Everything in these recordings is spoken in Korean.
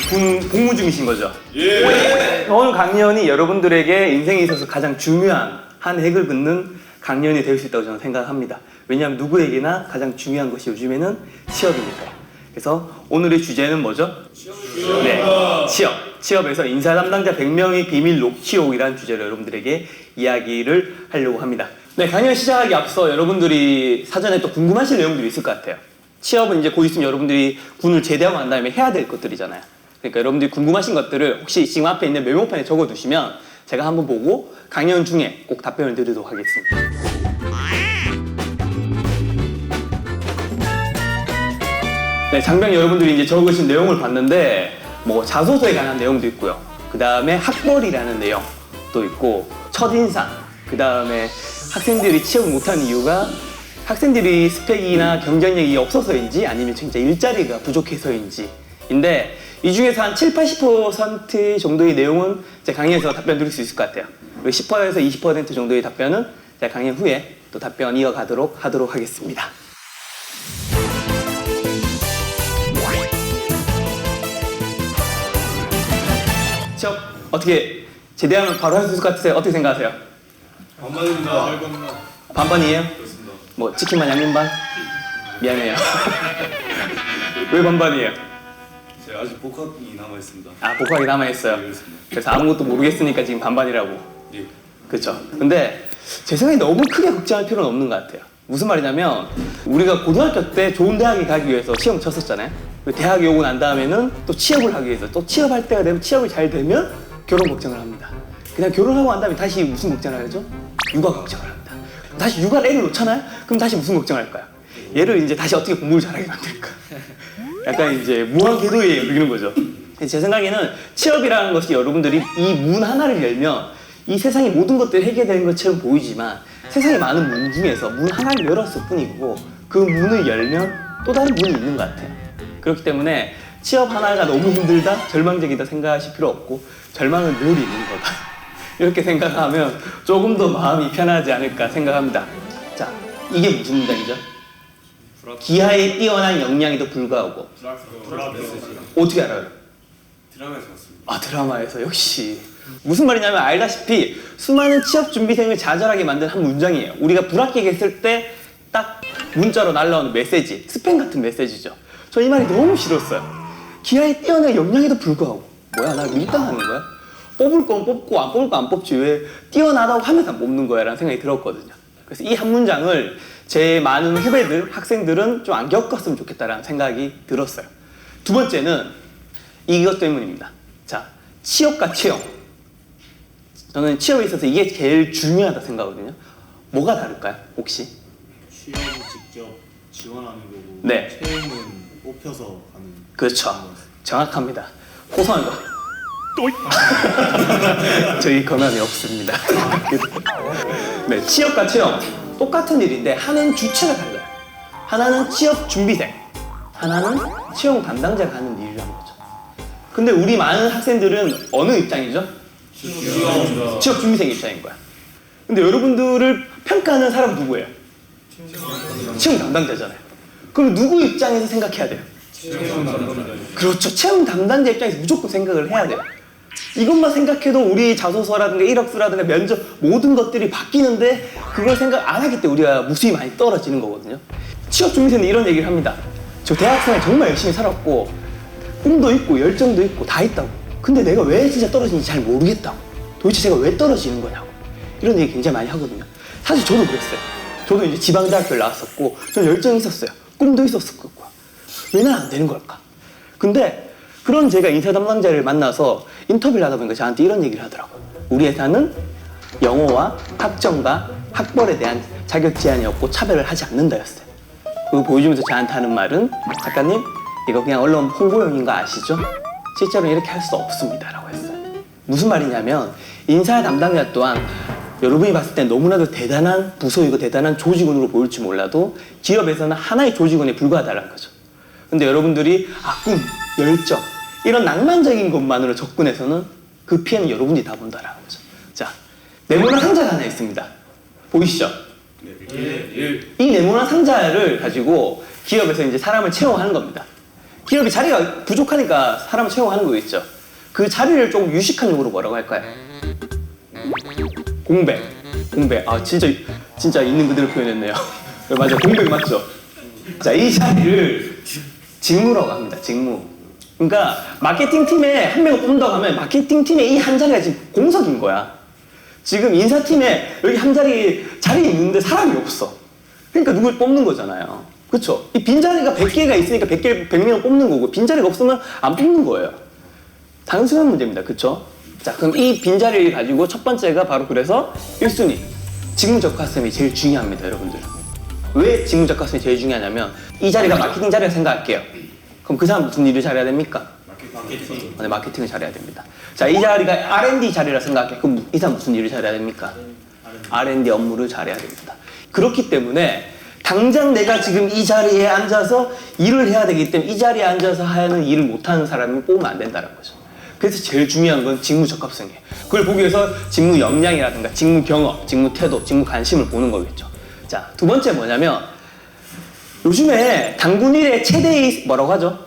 지금 복무 중이신 거죠? 예. 오늘 강연이 여러분들에게 인생에 있어서 가장 중요한 한 획을 긋는 강연이 될 수 있다고 저는 생각합니다. 왜냐하면 누구에게나 가장 중요한 것이 요즘에는 취업입니다. 그래서 오늘의 주제는 뭐죠? 취업. 네, 취업. 취업에서 인사 담당자 100명의 비밀 녹취록이라는 주제로 여러분들에게 이야기를 하려고 합니다. 네, 강연 시작하기 앞서 여러분들이 사전에 또 궁금하실 내용들이 있을 것 같아요. 취업은 이제 곧 있으면 여러분들이 군을 제대하고 난 다음에 해야 될 것들이잖아요. 그러니까 여러분들이 궁금하신 것들을 혹시 지금 앞에 있는 메모판에 적어두시면 제가 한번 보고 강연 중에 꼭 답변을 드리도록 하겠습니다. 네, 장병 여러분들이 이제 적으신 내용을 봤는데 뭐 자소서에 관한 내용도 있고요. 그 다음에 학벌이라는 내용도 있고 첫인상, 그 다음에 학생들이 취업을 못한 이유가 학생들이 스펙이나 경쟁력이 없어서인지 아니면 진짜 일자리가 부족해서인지 인데 이 중에서 한 70-80% 정도의 내용은 제 강의에서 답변 드릴 수 있을 것 같아요. 그리고 10%에서 20% 정도의 답변은 제 강의 후에 또 답변 이어가도록 하도록 하겠습니다. 취업 어떻게 제대하면 바로 할 수 있을 것 같으세요? 어떻게 생각하세요? 반반입니다. 반반이에요? 그렇습니다. 뭐 치킨만 양념반? 미안해요. 왜 반반이에요? 제가 아직 복학이 남아 있습니다. 아, 복학이 남아있어요. 네, 그렇습니다. 그래서 아무것도 모르겠으니까 지금 반반이라고. 예. 그렇죠. 근데 제 생각에 너무 크게 걱정할 필요는 없는 것 같아요. 무슨 말이냐면 우리가 고등학교 때 좋은 대학에 가기 위해서 시험 쳤었잖아요. 대학에 오고 난 다음에는 또 취업을 하기 위해서 또 취업할 때가 되면 취업이 잘 되면 결혼 걱정을 합니다. 그냥 결혼하고 난 다음에 다시 무슨 걱정을 하죠? 육아 걱정을 합니다. 다시 육아를 애를 놓잖아요? 그럼 다시 무슨 걱정을 할까요? 얘를 이제 다시 어떻게 공부를 잘하게 만들까? 약간 이제 무한궤도에 걸리는 거죠. 제 생각에는 취업이라는 것이 여러분들이 이 문 하나를 열면 이 세상의 모든 것들이 해결되는 것처럼 보이지만 세상에 많은 문 중에서 문 하나를 열었을 뿐이고 그 문을 열면 또 다른 문이 있는 것 같아요. 그렇기 때문에 취업 하나가 너무 힘들다, 절망적이다 생각하실 필요 없고 절망은 늘 있는 거다. 이렇게 생각하면 조금 더 마음이 편하지 않을까 생각합니다. 자, 이게 무슨 문장이죠? 기하에 뛰어난 역량에도 불구하고 드라 메시지. 어떻게 알아요? 드라마에서 봤습니다. 아, 드라마에서 역시 무슨 말이냐면 알다시피 수많은 취업 준비생을 좌절하게 만든 한 문장이에요. 우리가 불합격했을 때 딱 문자로 날라오는 메시지, 스팸 같은 메시지죠. 저 이 말이 너무 싫었어요. 기하에 뛰어난 역량에도 불구하고 뭐야, 나 밀당하는 거야? 뽑을 건 뽑고 안 뽑을 건 안 뽑지 왜 뛰어나다고 하면서 안 뽑는 거야? 라는 생각이 들었거든요. 그래서 이 한 문장을 제 많은 후배들, 학생들은 좀 안 겪었으면 좋겠다라는 생각이 들었어요. 두 번째는 이것 때문입니다. 자, 취업과 채용. 저는 취업에 있어서 이게 제일 중요하다 생각하거든요. 뭐가 다를까요, 혹시? 취업은 직접 지원하는 거고 네. 채용은 뽑혀서 하는. 그렇죠. 정확합니다. 호선과 저희 권한이 없습니다. 네, 취업과 채용 똑같은 일인데 하나는 주체가 달라요. 하나는 취업 준비생, 하나는 채용 담당자가 하는 일이라는 거죠. 근데 우리 많은 학생들은 어느 입장이죠? 취업 준비생 입장인 거야. 근데 여러분들을 평가하는 사람 누구예요? 채용 담당자잖아요. 그럼 누구 입장에서 생각해야 돼요? 그렇죠. 채용 담당자 입장에서 무조건 생각을 해야 돼요. 이것만 생각해도 우리 자소서라든가 이력서라든가 면접 모든 것들이 바뀌는데 그걸 생각 안 하기 때문에 우리가 무수히 많이 떨어지는 거거든요. 취업 준비생은 이런 얘기를 합니다. 저 대학생을 정말 열심히 살았고 꿈도 있고 열정도 있고 다 있다고. 근데 내가 왜 진짜 떨어지는지 잘 모르겠다고. 도대체 제가 왜 떨어지는 거냐고. 이런 얘기 굉장히 많이 하거든요. 사실 저도 그랬어요. 저도 이제 지방대학교를 나왔었고 전 열정이 있었어요. 꿈도 있었었고. 왜 난 안 되는 걸까? 근데 그런 제가 인사 담당자를 만나서 인터뷰를 하다 보니까 저한테 이런 얘기를 하더라고요. 우리 회사는 영어와 학점과 학벌에 대한 자격 제한이 없고 차별을 하지 않는다였어요. 그거 보여주면서 저한테 하는 말은 작가님 이거 그냥 언론 홍보용인 거 아시죠? 실제로는 이렇게 할 수 없습니다 라고 했어요. 무슨 말이냐면 인사 담당자 또한 여러분이 봤을 때 너무나도 대단한 부서이고 대단한 조직원으로 보일지 몰라도 기업에서는 하나의 조직원에 불과하다는 거죠. 근데 여러분들이 꿈, 열정 이런 낭만적인 것만으로 접근해서는 그 피해는 여러분이 다 본다라는 거죠. 자, 네모난 상자가 하나 있습니다. 보이시죠? 이 네모난 상자를 가지고 기업에서 이제 사람을 채용하는 겁니다. 기업이 자리가 부족하니까 사람을 채용하는 거겠죠. 그 자리를 조금 유식한 용어로 뭐라고 할까요? 공백. 진짜 있는 그대로 표현했네요. 맞아, 공백 맞죠? 자, 이 자리를 직무라고 합니다. 직무. 그러니까 마케팅 팀에 한 명을 뽑는다고 하면 마케팅 팀에 이 한 자리가 지금 공석인 거야. 지금 인사팀에 여기 한 자리 있는데 사람이 없어. 그러니까 누굴 뽑는 거잖아요. 그렇죠? 이 빈자리가 100개가 있으니까 100명을 뽑는 거고 빈자리가 없으면 안 뽑는 거예요. 단순한 문제입니다. 그렇죠? 자, 그럼 이 빈자리를 가지고 첫 번째가 바로 그래서 1순위 직무적합성이 제일 중요합니다. 여러분들. 왜 직무적합성이 제일 중요하냐면 이 자리가 마케팅 자리라 생각할게요. 그럼 그 사람 무슨 일을 잘해야 됩니까? 마케팅. 네, 마케팅을 잘해야 됩니다. 자, 이 자리가 R&D 자리라 생각할게요. 그럼 이 사람 무슨 일을 잘해야 됩니까? R&D 업무를 잘해야 됩니다. 그렇기 때문에 당장 내가 지금 이 자리에 앉아서 일을 해야 되기 때문에 이 자리에 앉아서 하는 일을 못하는 사람을 뽑으면 안 된다는 거죠. 그래서 제일 중요한 건 직무 적합성이에요. 그걸 보기 위해서 직무 역량이라든가 직무 경험, 직무 태도, 직무 관심을 보는 거겠죠. 자, 두 번째 뭐냐면 요즘에 당군 일의 최대의 뭐라고 하죠?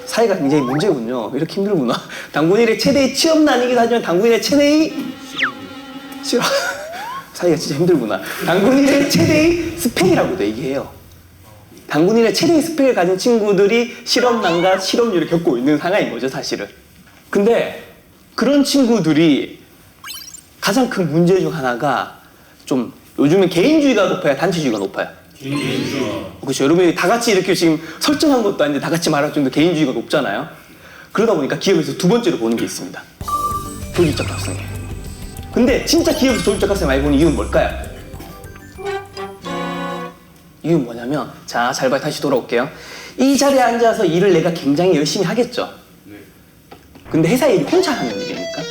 사회가 굉장히 문제군요. 이렇게 힘들구나. 당군 일의 최대의 취업난이기도 하지만 당군 일의 최대의 실업 사회가 진짜 힘들구나. 당군 일의 최대의 스펙이라고도 얘기해요. 당군 일의 최대의 스펙을 가진 친구들이 실업난과 실업률을 겪고 있는 상황인 거죠, 사실은. 근데 그런 친구들이 가장 큰 문제 중 하나가 좀 요즘은 개인주의가 높아요, 단체주의가 높아요? 그렇죠. 여러분이 다 같이 이렇게 지금 설정한 것도 아닌데 다 같이 말할 정도 개인주의가 높잖아요. 그러다 보니까 기업에서 두 번째로 보는 게 있습니다. 조직적 합성이에요. 근데 진짜 기업에서 조직적 합성 많이 보는 이유는 뭘까요? 이유는 뭐냐면 자, 잘 봐요. 다시 돌아올게요. 이 자리에 앉아서 일을 내가 굉장히 열심히 하겠죠. 근데 회사 일이 혼자 하는 일입니까?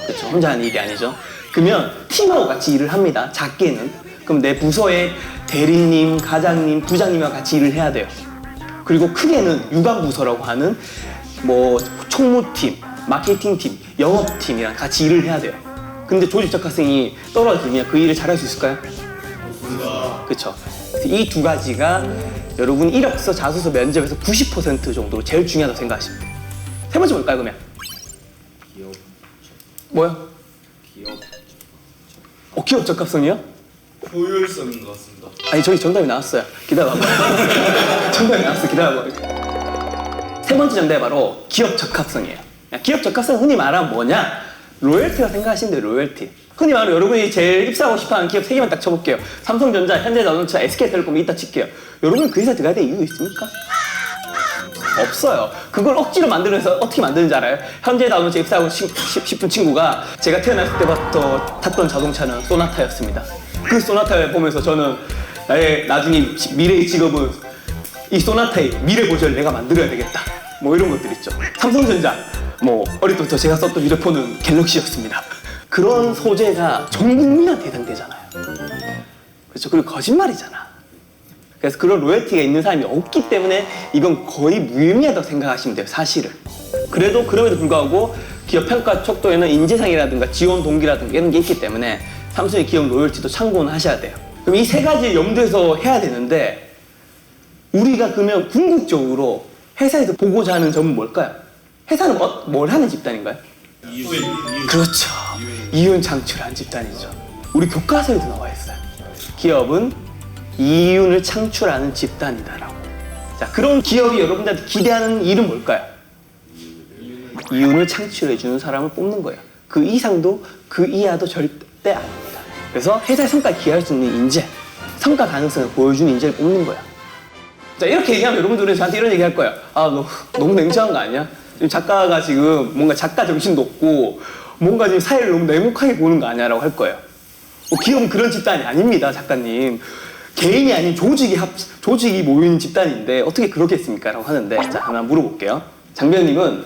그렇죠. 혼자 하는 일이 아니죠. 그러면 팀하고 같이 일을 합니다. 작게는. 그럼 내 부서의 대리님, 과장님, 부장님과 같이 일을 해야 돼요. 그리고 크게는 유관부서라고 하는 뭐 총무팀, 마케팅팀, 영업팀이랑 같이 일을 해야 돼요. 근데 조직적 합성이 떨어지면 그 일을 잘할 수 있을까요? 그렇죠. 이 두 가지가 여러분 이력서, 자소서 면접에서 90% 정도로 제일 중요하다고 생각하시면 돼요. 세 번째 뭘까요, 그러면? 뭐요? 기업 적합성이요? 효율성인 것 같습니다. 아니, 저기 정답이 나왔어요. 기다려봐. 정답이 나왔어. 기다려봐. 세 번째 정답이 바로 기업 적합성이에요. 기업 적합성 흔히 말하면 뭐냐? 로열티라고 생각하시면 돼요, 로열티. 흔히 말하면 여러분이 제일 입사하고 싶어하는 기업 3개만 딱 쳐볼게요. 삼성전자, 현대자동차, SK텔레콤 이따 칠게요. 여러분 그 회사 들어가야 될 이유 있습니까? 없어요. 그걸 억지로 만들어서 어떻게 만드는지 알아요? 현대자동차 입사하고 싶은 친구가 제가 태어났을 때부터 탔던 자동차는 소나타였습니다. 그 소나타를 보면서 저는 나의 나중에 미래의 직업은 이 소나타의 미래 버전을 내가 만들어야 되겠다. 뭐 이런 것들 있죠. 삼성전자, 뭐 어릴 때부터 제가 썼던 휴대폰은 갤럭시였습니다. 그런 소재가 전 국민한테 해당되잖아요. 그렇죠. 그리고 거짓말이잖아. 그래서 그런 로열티가 있는 사람이 없기 때문에 이건 거의 무의미하다고 생각하시면 돼요, 사실은. 그래도 그럼에도 불구하고 기업 평가 척도에는 인재상이라든가 지원 동기라든가 이런 게 있기 때문에 삼성의 기업 로열티도 참고는 하셔야 돼요. 그럼 이 세 가지 염두에서 해야 되는데 우리가 그러면 궁극적으로 회사에서 보고자 하는 점은 뭘까요? 회사는 뭘 하는 집단인가요? 그렇죠. 이윤 창출한 집단이죠. 우리 교과서에도 나와 있어요. 기업은 이윤을 창출하는 집단이다라고. 자, 자, 그런 기업이 여러분들한테 기대하는 일은 뭘까요? 이윤을 창출해주는 사람을 뽑는 거예요. 그 이상도 그 이하도 절대 아닙니다. 그래서 회사의 성과에 기여할 수 있는 인재, 성과 가능성을 보여주는 인재를 뽑는 거예요. 자, 이렇게 얘기하면 여러분들은 저한테 이런 얘기 할 거예요. 아, 너 너무 냉정한 거 아니야? 지금 작가가 지금 뭔가 작가 정신도 없고 뭔가 지금 사회를 너무 냉혹하게 보는 거 아니야? 라고 할 거예요. 기업은 그런 집단이 아닙니다, 작가님. 개인이 아닌 조직이 모인 집단인데 어떻게 그렇겠습니까? 라고 하는데, 자, 하나 물어볼게요. 장변님은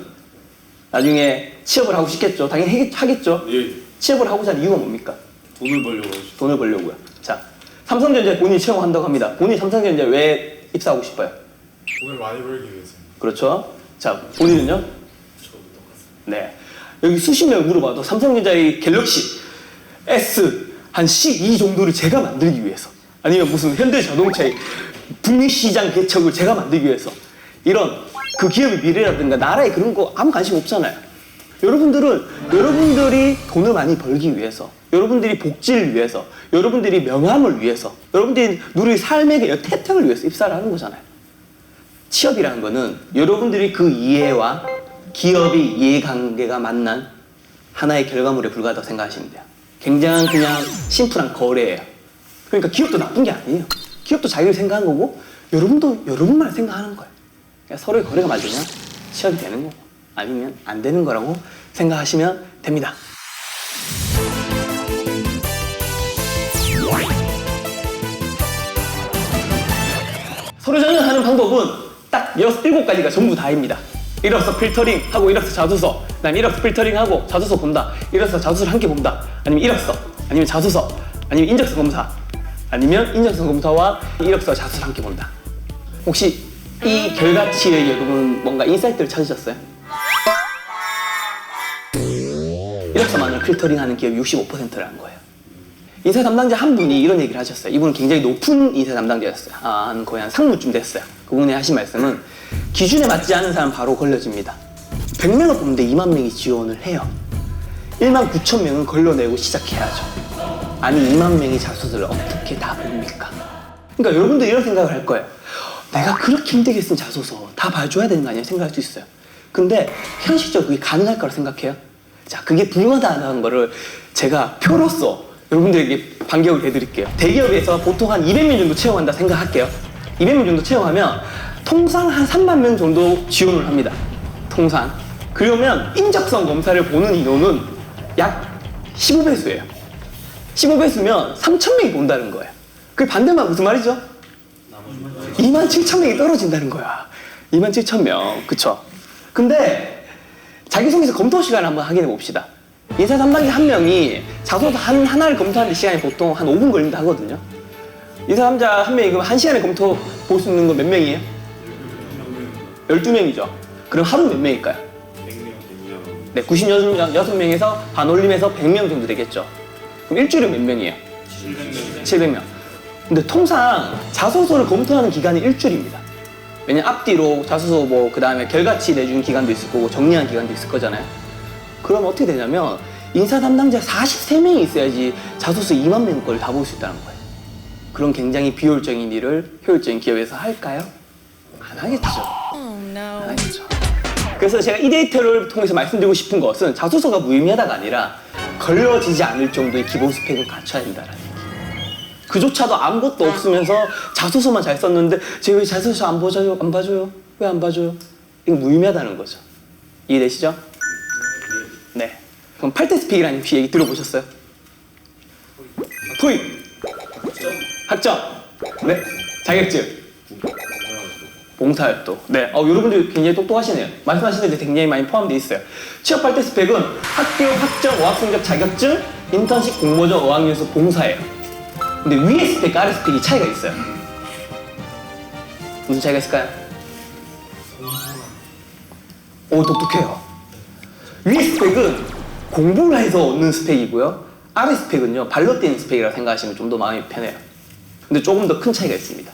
나중에 취업을 하고 싶겠죠? 당연히 하겠죠? 예. 취업을 하고자 하는 이유가 뭡니까? 돈을 벌려고 하죠. 돈을 벌려고요. 자, 삼성전자에 본인이 취업한다고 합니다. 본인이 삼성전자에 왜 입사하고 싶어요? 돈을 많이 벌기 위해서. 그렇죠? 자, 본인은요? 저도 똑같습니다. 네. 여기 수십 명 물어봐도 삼성전자의 갤럭시 S 한 12 정도를 제가 만들기 위해서, 아니면 무슨 현대자동차의 북미 시장 개척을 제가 만들기 위해서, 이런 그 기업의 미래라든가 나라의 그런 거 아무 관심 없잖아요. 여러분들이 돈을 많이 벌기 위해서, 여러분들이 복지를 위해서, 여러분들이 명함을 위해서, 여러분들이 누릴 삶의 혜택을 위해서 입사를 하는 거잖아요. 취업이라는 거는 여러분들이 그 이해와 기업의 이해관계가 만난 하나의 결과물에 불과하다고 생각하시면 돼요. 굉장한 그냥 심플한 거래예요. 그러니까 기업도 나쁜 게 아니에요. 기업도 자기를 생각한 거고 여러분도 여러분만 생각하는 거예요. 그러니까 서로의 거래가 맞으면 취업이 되는 거고 아니면 안 되는 거라고 생각하시면 됩니다. 서류 전형하는 방법은 딱 7가지가 전부 다입니다. 이력서 필터링하고 이력서 자소서, 그다음에 이력서 필터링하고 자소서 본다, 이력서 자소서를 함께 본다, 아니면 이력서, 아니면 자소서, 아니면 인적성 검사, 아니면 인적성 검사와 이력서 자소서를 함께 본다. 혹시 이 결과치에 여러분 뭔가 인사이트를 찾으셨어요? 이력서만을 필터링하는 기업이 65%라는 거예요. 인사 담당자 한 분이 이런 얘기를 하셨어요. 이분은 굉장히 높은 인사 담당자였어요. 한 거의 한 상무쯤 됐어요. 그분이 하신 말씀은 기준에 맞지 않은 사람 바로 걸려집니다. 100명을 뽑는데 2만 명이 지원을 해요. 1만 9천 명은 걸러내고 시작해야죠. 아니 2만 명이 자소서를 어떻게 다 봅니까? 그러니까 여러분들 이런 생각을 할 거예요. 내가 그렇게 힘들게 쓴 자소서 다 봐줘야 되는 거 아니야? 생각할 수 있어요. 근데 현실적으로 그게 가능할 거라고 생각해요? 자, 그게 불가능하다는 거를 제가 표로서 여러분들에게 반격을 해드릴게요. 대기업에서 보통 한 200명 정도 채용한다 생각할게요. 200명 정도 채용하면 통상 한 3만 명 정도 지원을 합니다. 통상. 그러면 인적성 검사를 보는 인원은 약 15배수예요. 15배수면 3,000명이 본다는 거예요. 그 반대말 무슨 말이죠? 27,000명이 떨어진다는 거야. 27,000명. 그쵸? 근데 자기소개서 검토 시간을 한번 확인해 봅시다. 인사 담당자 한 명이 자소서 하나를 검토하는 시간이 보통 한 5분 걸린다 하거든요. 인사 담당자 한 명이 그럼 1시간에 검토 볼 수 있는 건 몇 명이에요? 12명이죠. 그럼 하루 몇 명일까요? 100명. 네, 96명에서 반올림해서 100명 정도 되겠죠. 그럼 일주일에 몇 명이에요? 700명. 근데 통상 자소서를 검토하는 기간이 일주일입니다. 왜냐면 앞뒤로 자소서 그 다음에 결과치 내주는 기간도 있을 거고 정리하는 기간도 있을 거잖아요. 그럼 어떻게 되냐면 인사 담당자 43명이 있어야지 자소서 2만 명 걸 다 볼 수 있다는 거예요. 그런 굉장히 비효율적인 일을 효율적인 기업에서 할까요? 안 하겠죠. 안 하겠죠. 그래서 제가 이 데이터를 통해서 말씀드리고 싶은 것은 자소서가 무의미하다가 아니라 걸러지지 않을 정도의 기본 스펙은 갖춰야 된다는 얘기예요. 그조차도 아무것도 없으면서 자소서만 잘 썼는데 제가 왜 자소서 안 봐줘요? 안 봐줘요? 왜 안 봐줘요? 이거 무의미하다는 거죠. 이해되시죠? 네. 그럼 8대 스펙이라는 혹시 얘기 들어보셨어요? 토익, 학점, 네, 자격증, 봉사활동. 네, 여러분들 굉장히 똑똑하시네요. 말씀하신 데 굉장히 많이 포함되어 있어요. 취업 8대 스펙은 학교, 학점, 어학성적 자격증, 인턴십, 공모전, 어학연수, 봉사예요. 근데 위에 스펙과 아래 스펙이 차이가 있어요. 무슨 차이가 있을까요? 오, 똑똑해요. 위에 스펙은 공부를 해서 얻는 스펙이고요. 아래 스펙은요, 발로 뛰는 스펙이라고 생각하시면 좀 더 마음이 편해요. 근데 조금 더 큰 차이가 있습니다.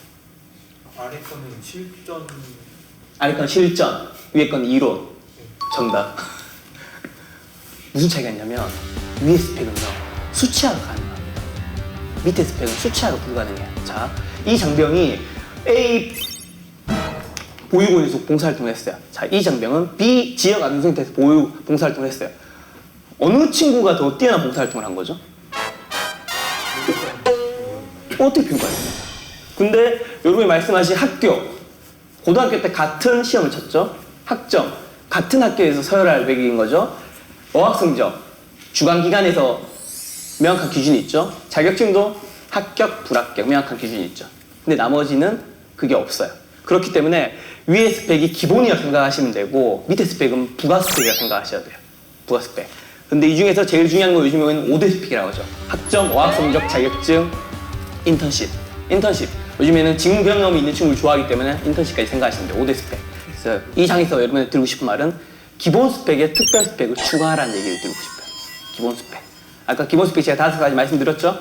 아래 거는 실전. 아래 건 실전, 위에 건 이론. 정답. 무슨 차이가 있냐면 위에 스펙은요, 수치화가 가능합니다. 밑에 스펙은 수치화가 불가능해요. 자, 이 장병이 보육원에서 봉사활동을 했어요. 자, 이정병은 B 지역 아동센터에서 봉사활동을 했어요. 어느 친구가 더 뛰어난 봉사활동을 한 거죠? 어떻게 평가해요? 근데 여러분이 말씀하신 학교, 고등학교 때 같은 시험을 쳤죠? 학점, 같은 학교에서 서열할 매긴 거죠? 어학성적, 주관기관에서 명확한 기준이 있죠? 자격증도 합격, 불합격 명확한 기준이 있죠. 근데 나머지는 그게 없어요. 그렇기 때문에 위의 스펙이 기본이라고 생각하시면 되고 밑에 스펙은 부가 스펙이라고 생각하셔야 돼요. 부가 스펙. 근데 이 중에서 제일 중요한 거 요즘에는 5대 스펙이라고 하죠. 학점, 어학성적, 자격증, 인턴십. 요즘에는 직무 경험이 있는 친구를 좋아하기 때문에 인턴십까지 생각하시면 돼요. 5대 스펙. 그래서 이 장에서 여러분한테 드리고 싶은 말은 기본 스펙에 특별 스펙을 추가하라는 얘기를 드리고 싶어요. 기본 스펙. 아까 기본 스펙 제가 5가지 말씀드렸죠?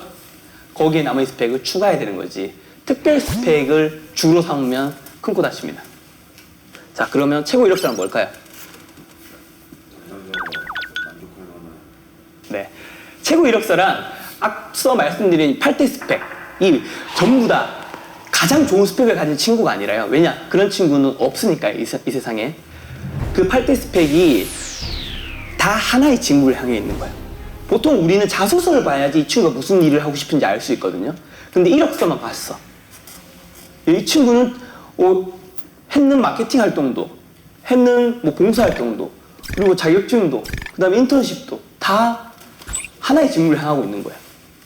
거기에 나머지 스펙을 추가해야 되는 거지. 특별 스펙을 주로 삼으면 큰 코 다칩니다. 자, 그러면 최고 이력서는 뭘까요? 만족할 만한. 네. 최고 이력서란 앞서 말씀드린 8대 스펙이 전부 다 가장 좋은 스펙을 가진 친구가 아니라요. 왜냐? 그런 친구는 없으니까요. 이 세상에. 그 8대 스펙이 다 하나의 직무를 향해 있는 거예요. 보통 우리는 자소서를 봐야지 이 친구가 무슨 일을 하고 싶은지 알 수 있거든요. 근데 이력서만 봤어. 이 친구는 했는 마케팅 활동도, 했는 봉사 활동도, 그리고 자격증도, 그 다음에 인턴십도 다 하나의 직무를 향하고 있는 거야.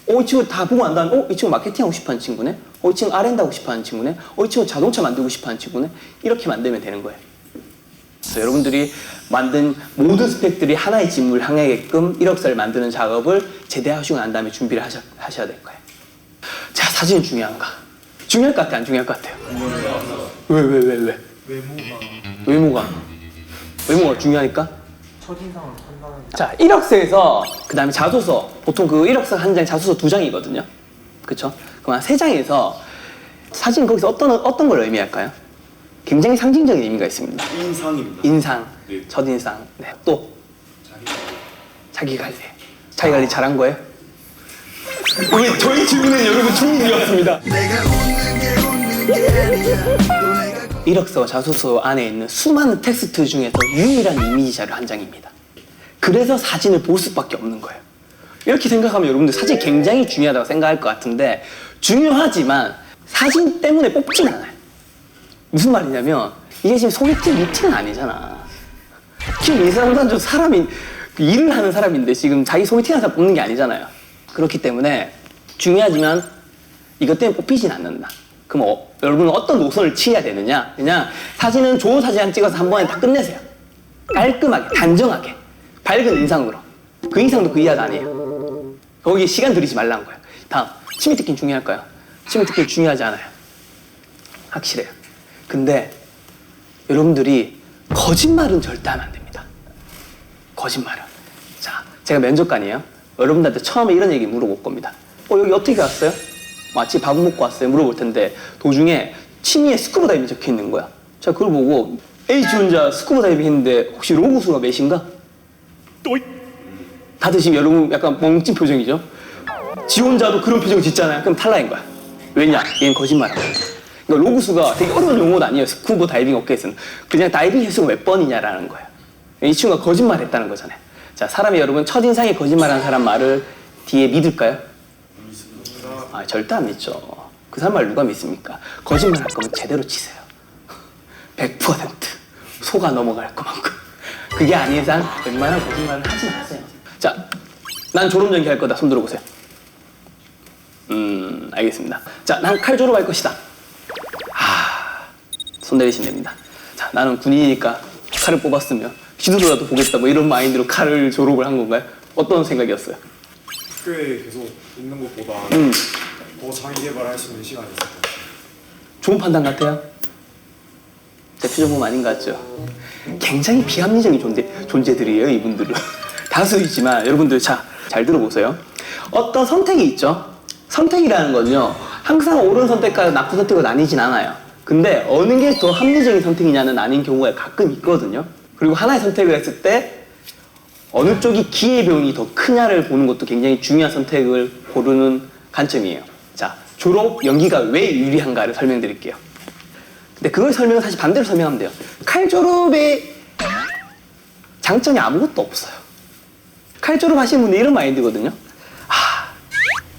이 친구 다 보고 난 다음에 이 친구 마케팅 하고 싶어하는 친구네? 이 친구 R&D 하고 싶어하는 친구네? 이 친구 자동차 만들고 싶어하는 친구네? 이렇게 만들면 되는 거예요. 그래서 여러분들이 만든 모든 스펙들이 하나의 직무를 향하게끔 이력서를 만드는 작업을 제대하시고 난 다음에 준비를 하셔야 될 거예요. 자, 사진이 중요한가? 중요할 것 같아, 안 중요할 것 같아요? 왜? 외모가 중요하니까? 첫인상을 판단하는 자, 이력서에서 그 다음에 자소서, 보통 그 이력서 한 장, 자소서 2장이거든요. 그쵸? 그럼 한 3장에서 사진 거기서 어떤 걸 의미할까요? 굉장히 상징적인 의미가 있습니다. 인상입니다. 인상, 네. 첫인상, 네. 또 자기 관리. 자기 관리 잘한 거예요? 우리 저희 질문은 여러분 중국이었습니다. 이력서, 자소서 안에 있는 수많은 텍스트 중에서 유일한 이미지 자료 한 장입니다. 그래서 사진을 볼 수밖에 없는 거예요. 이렇게 생각하면 여러분들 사진 굉장히 중요하다고 생각할 것 같은데 중요하지만 사진 때문에 뽑진 않아요. 무슨 말이냐면 이게 지금 소개팅 미팅은 아니잖아. 지금 인사상담소 사람이 일을 하는 사람인데 지금 자기 소개팅하는 사람 뽑는 게 아니잖아요. 그렇기 때문에 중요하지만 이것 때문에 뽑히진 않는다. 그럼 여러분은 어떤 노선을 취해야 되느냐? 그냥 사진은 좋은 사진 한 찍어서 한 번에 다 끝내세요. 깔끔하게, 단정하게, 밝은 인상으로. 그 이상도 그 이하도 아니에요. 거기에 시간 들이지 말라는 거예요. 다음, 취미 특기 중요할까요? 취미 특기 중요하지 않아요. 확실해요. 근데 여러분들이 거짓말은 절대 하면 안 됩니다. 거짓말은. 자, 제가 면접관이에요. 여러분들한테 처음에 이런 얘기 물어볼 겁니다. 여기 어떻게 왔어요? 마치 밥 먹고 왔어요. 물어볼 텐데 도중에 취미에 스쿠버 다이빙 적혀 있는 거야. 자, 그걸 보고 A 지원자 스쿠버 다이빙 했는데 혹시 로그 수가 몇인가? 다들 지금 여러분 약간 멍찐 표정이죠? 지원자도 그런 표정 짓잖아요. 그럼 탈락인 거야. 왜냐? 얘는 거짓말하고. 그러니까 로그 수가 되게 어려운 용어도 아니에요. 스쿠버 다이빙 업계에서는. 그냥 다이빙 횟수가 몇 번이냐라는 거예요. 이 친구가 거짓말했다는 거잖아요. 자, 사람이 여러분 첫인상에 거짓말하는 사람 말을 뒤에 믿을까요? 아, 절대 안 믿죠. 그 사람 말 누가 믿습니까? 거짓말 할 거면 제대로 치세요. 100% 속아 넘어갈 것만큼. 그게 아닌 이상 웬만한 거짓말을 하지 마세요. 자, 난 졸업연기 할 거다. 손 들어보세요. 알겠습니다. 자, 난 칼 졸업할 것이다. 손 내리시면 됩니다. 자, 나는 군인이니까 칼을 뽑았으면 시도라도 보겠다. 뭐 이런 마인드로 칼을 졸업을 한 건가요? 어떤 생각이었어요? 학교에 계속 있는 것보다 더 자기 개발할 수 있는 시간이 있을 것 같아요. 좋은 판단 같아요? 대표적 보면 아닌 것 같죠? 굉장히 비합리적인 존재들이에요, 이분들은. 다수이지만 여러분들 잘 들어보세요. 어떤 선택이 있죠? 선택이라는 건요, 항상 옳은 선택과 나쁜 선택으로 나뉘진 않아요. 근데 어느 게 더 합리적인 선택이냐는 나뉜 경우가 가끔 있거든요. 그리고 하나의 선택을 했을 때 어느 쪽이 기회비용이 더 크냐를 보는 것도 굉장히 중요한 선택을 고르는 관점이에요. 자, 졸업 연기가 왜 유리한가를 설명드릴게요. 근데 그걸 설명은 사실 반대로 설명하면 돼요. 칼 졸업의 장점이 아무것도 없어요. 칼 졸업하신 분들 이런 마인드거든요.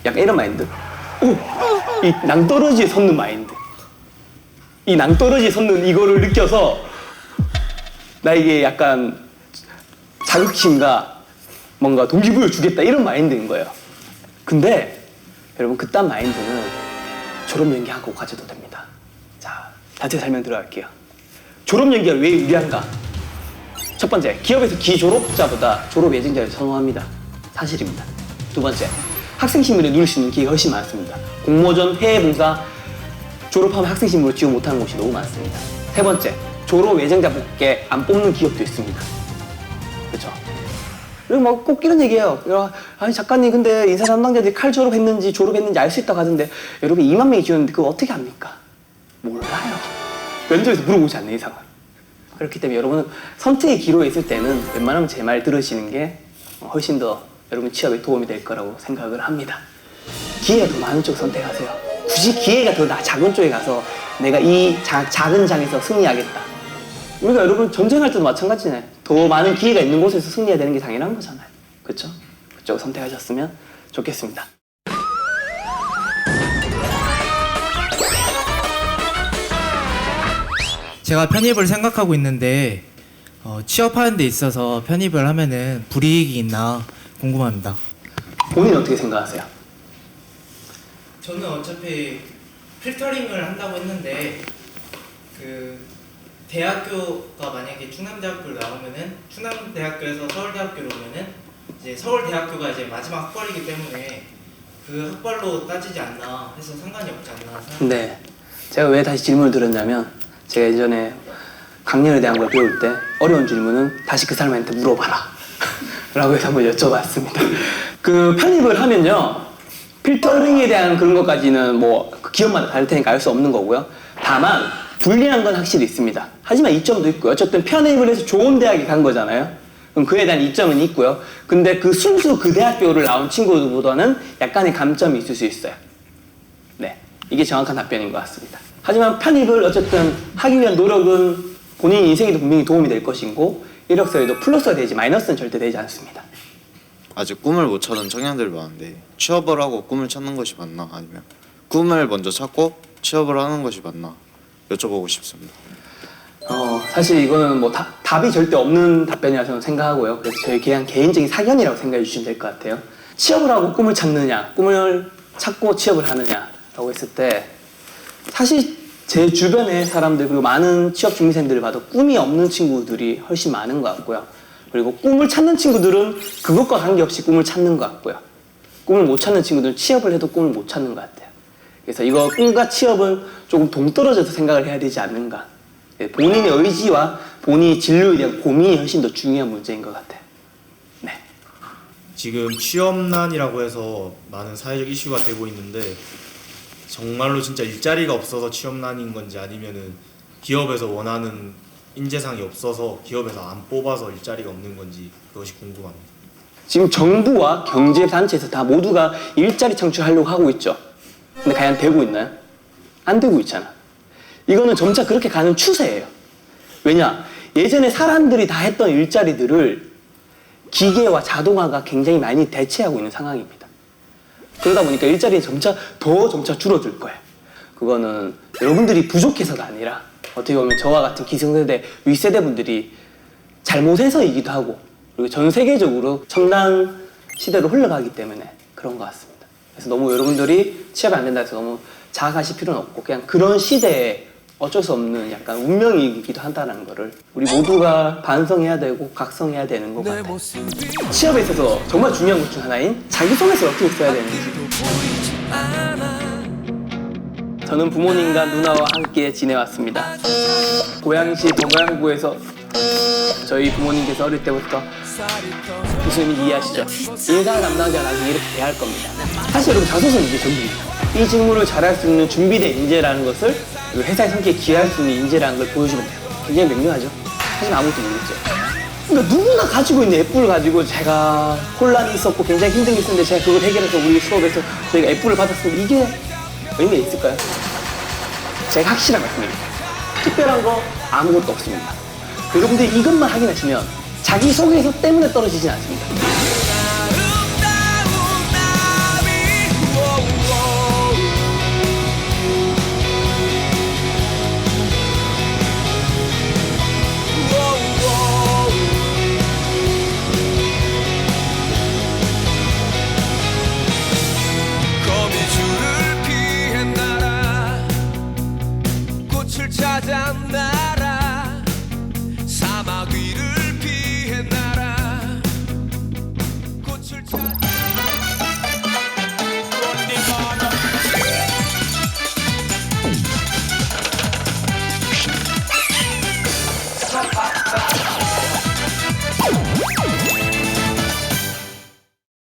약간 이런 마인드. 이 낭떠러지에 섰는 마인드. 이 낭떠러지에 섰는 이거를 느껴서 나에게 약간 자극심과 뭔가 동기부여 주겠다 이런 마인드인 거예요. 근데 여러분 그딴 마인드는 졸업 연기하고 가져도 됩니다. 자, 자세히 설명 들어갈게요. 졸업 연기가 왜 유리한가? 첫 번째, 기업에서 기졸업자보다 졸업 예정자를 선호합니다. 사실입니다. 두 번째, 학생 신분에 누릴 수 있는 기회가 훨씬 많습니다. 공모전, 해외봉사, 졸업하면 학생 신분으로 지원 못하는 곳이 너무 많습니다. 세 번째, 졸업 예정자밖에 안 뽑는 기업도 있습니다. 그렇죠? 그리고 뭐 꼭 이런 얘기해요. 아니 작가님 근데 인사 담당자들이 칼 졸업했는지 졸업했는지 알 수 있다고 하던데 여러분 2만 명이 지원했는데 그거 어떻게 합니까? 몰라요. 면접에서 물어보지 않는 이상은. 그렇기 때문에 여러분은 선택의 기로에 있을 때는 웬만하면 제 말 들으시는 게 훨씬 더 여러분 취업에 도움이 될 거라고 생각을 합니다. 기회가 더 많은 쪽 선택하세요. 굳이 기회가 더 작은 쪽에 가서 내가 이 작은 장에서 승리하겠다. 우리가 여러분 전쟁할 때도 마찬가지네. 더 많은 기회가 있는 곳에서 승리해야 되는 게 당연한 거잖아요. 그렇죠? 그쪽을 선택하셨으면 좋겠습니다. 제가 편입을 생각하고 있는데 취업하는 데 있어서 편입을 하면은 불이익이 있나 궁금합니다. 본인 어떻게 생각하세요? 저는 어차피 필터링을 한다고 했는데 그 대학교가 만약에 충남대학교를 나오면은 충남대학교에서 서울대학교로 오면은 이제 서울대학교가 이제 마지막 학벌이기 때문에 그 학벌로 따지지 않나 해서 상관이 없지 않나 생각합니다. 네. 제가 왜 다시 질문을 드렸냐면 제가 예전에 강연에 대한 걸 배울 때 어려운 질문은 다시 그 사람한테 물어봐라 라고 해서 한번 여쭤봤습니다. 그 편입을 하면요 필터링에 대한 그런 것까지는 뭐 기업마다 다를 테니까 알 수 없는 거고요. 다만 불리한 건 확실히 있습니다. 하지만 이점도 있고요. 어쨌든 편입을 해서 좋은 대학에 간 거잖아요. 그럼 그에 대한 이점은 있고요. 근데 그 순수 그 대학교를 나온 친구들보다는 약간의 감점이 있을 수 있어요. 네, 이게 정확한 답변인 것 같습니다. 하지만 편입을 어쨌든 하기 위한 노력은 본인 인생에도 분명히 도움이 될 것이고 이력서에도 플러스가 되지 마이너스는 절대 되지 않습니다. 아직 꿈을 못 찾은 청년들이 많은데 취업을 하고 꿈을 찾는 것이 맞나 아니면 꿈을 먼저 찾고 취업을 하는 것이 맞나 여쭤보고 싶습니다. 사실 이거는 뭐 답이 절대 없는 답변이라 저는 생각하고요. 그래서 저희 그냥 개인적인 사견이라고 생각해 주시면 될 것 같아요. 취업을 하고 꿈을 찾느냐, 꿈을 찾고 취업을 하느냐라고 했을 때 사실 제 주변의 사람들 그리고 많은 취업 준비생들을 봐도 꿈이 없는 친구들이 훨씬 많은 것 같고요. 그리고 꿈을 찾는 친구들은 그것과 관계없이 꿈을 찾는 것 같고요. 꿈을 못 찾는 친구들은 취업을 해도 꿈을 못 찾는 것 같아요. 그래서 이거 꿈과 취업은 조금 동떨어져서 생각을 해야 되지 않는가. 본인의 의지와 본인의 진로에 대한 고민이 훨씬 더 중요한 문제인 것 같아요. 네. 지금 취업난이라고 해서 많은 사회적 이슈가 되고 있는데 정말로 진짜 일자리가 없어서 취업난인 건지 아니면은 기업에서 원하는 인재상이 없어서 기업에서 안 뽑아서 일자리가 없는 건지 그것이 궁금합니다. 지금 정부와 경제단체에서 다 모두가 일자리 창출하려고 하고 있죠. 근데 과연 되고 있나요? 안 되고 있잖아. 이거는 점차 그렇게 가는 추세예요. 왜냐? 예전에 사람들이 다 했던 일자리들을 기계와 자동화가 굉장히 많이 대체하고 있는 상황입니다. 그러다 보니까 일자리는 점차 줄어들 거예요. 그거는 여러분들이 부족해서가 아니라 어떻게 보면 저와 같은 기성세대, 윗세대 분들이 잘못해서이기도 하고 그리고 전 세계적으로 첨단 시대로 흘러가기 때문에 그런 것 같습니다. 그래서 너무 여러분들이 취업이 안 된다 해서 너무 자학하실 필요는 없고 그냥 그런 시대에 어쩔 수 없는 약간 운명이기도 한다는 거를 우리 모두가 반성해야 되고 각성해야 되는 것 같아요. 취업에 있어서 정말 중요한 것 중 하나인 자기소개서를 어떻게 써야 되는지. 저는 부모님과 누나와 함께 지내왔습니다. 고양시 범가양구에서 저희 부모님께서 어릴 때부터 교수님이 이해하시죠? 인사 담당자가 나중에 이렇게 대할 겁니다. 사실 여러분 자소서는 이게 전부입니다. 이 직무를 잘할 수 있는 준비된 인재라는 것을 그리고 회사의 성격에 기여할 수 있는 인재라는 걸 보여주면 돼요. 굉장히 명료하죠? 하지만 아무것도 모르겠죠. 그러니까 누구나 가지고 있는 앱을 가지고 제가 혼란이 있었고 굉장히 힘든 게 있었는데 제가 그걸 해결해서 우리 수업에서 저희가 앱을 받았습니다. 이게 의미가 있을까요? 제가 확실한 말씀드립니다. 특별한 거 아무것도 없습니다. 여러분들 이것만 확인하시면 자기소개서 때문에 떨어지진 않습니다. 거미줄을 피해 날아 꽃을 찾아 나